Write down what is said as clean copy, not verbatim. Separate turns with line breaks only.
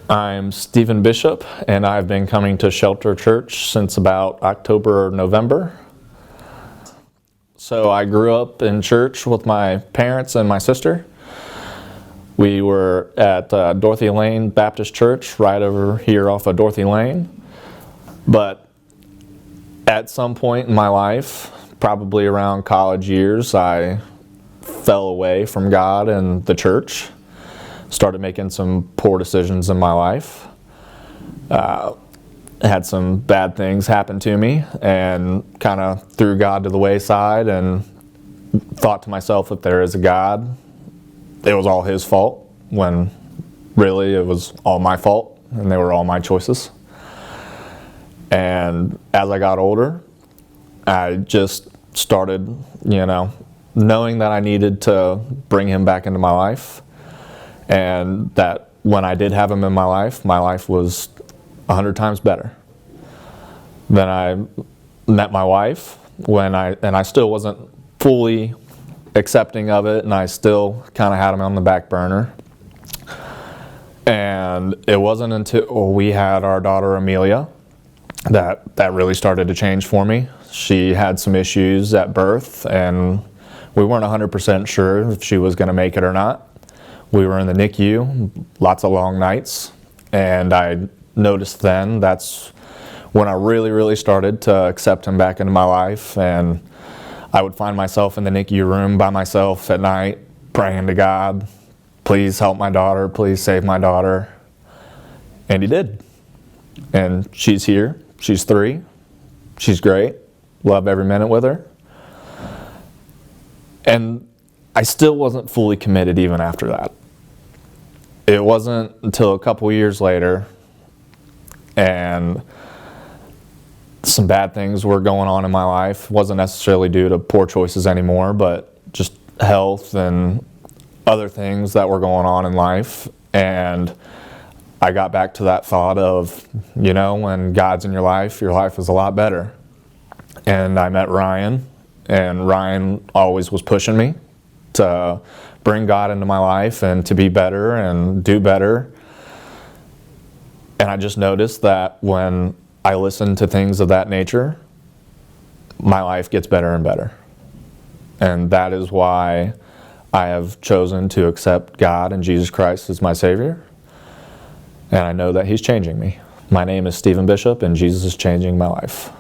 I'm Stephen Bishop, and I've been coming to Shelter Church since about October or November. So I grew up in church with my parents and my sister. We were at Dorothy Lane Baptist Church right over here off of Dorothy Lane. But at some point in my life, probably around college years, I fell away from God and the church. Started making some poor decisions in my life. Had some bad things happen to me and kind of threw God to the wayside and thought to myself, if there is a God, it was all His fault, when really it was all my fault and they were all my choices. And as I got older, I just started, knowing that I needed to bring Him back into my life. And that when I did have Him in my life was 100 times better. Then I met my wife and I still wasn't fully accepting of it, and I still kind of had Him on the back burner. And it wasn't until we had our daughter Amelia that really started to change for me. She had some issues at birth, and we weren't 100% sure if she was going to make it or not. We were in the NICU, lots of long nights, and I noticed then that's when I really started to accept Him back into my life. And I would find myself in the NICU room by myself at night, praying to God, please help my daughter, please save my daughter. And He did. And she's here, she's 3, she's great, love every minute with her. And I still wasn't fully committed even after that. It wasn't until a couple years later, and some bad things were going on in my life. It wasn't necessarily due to poor choices anymore, but just health and other things that were going on in life. And I got back to that thought of, when God's in your life is a lot better. And I met Ryan, and Ryan always was pushing me to bring God into my life and to be better and do better. And I just noticed that when I listen to things of that nature, my life gets better and better. And that is why I have chosen to accept God and Jesus Christ as my Savior. And I know that He's changing me. My name is Stephen Bishop, and Jesus is changing my life.